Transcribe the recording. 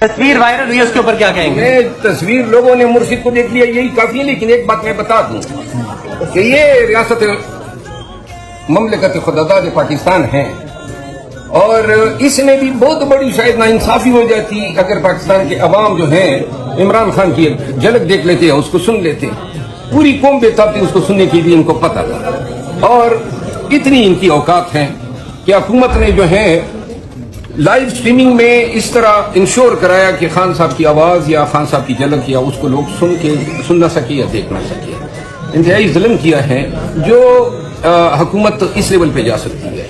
تصویر وائرل ہوئی ہے، اس کے اوپر کیا کہیں گے؟ تصویر لوگوں نے مرشد کو دیکھ لیا یہی کافی ہے، لیکن ایک بات میں بتا دوں کہ یہ ریاست مملکت خداداد پاکستان ہے، اور اس میں بھی بہت بڑی شاید ناانصافی ہو جاتی اگر پاکستان کے عوام جو ہیں عمران خان کی جھلک دیکھ لیتے ہیں، اس کو سن لیتے ہیں۔ پوری قوم بےتاب تھی اس کو سننے کے لیے، ان کو پتہ تھا، اور اتنی ان کی اوقات ہیں کہ حکومت نے جو ہے لائیو سٹریمنگ میں اس طرح انشور کرایا کہ خان صاحب کی آواز یا خان صاحب کی جھلک یا اس کو لوگ سن نہ سکے یا دیکھ نہ سکے۔ انتہائی ظلم کیا ہے جو حکومت اس لیول پہ جا سکتی ہے۔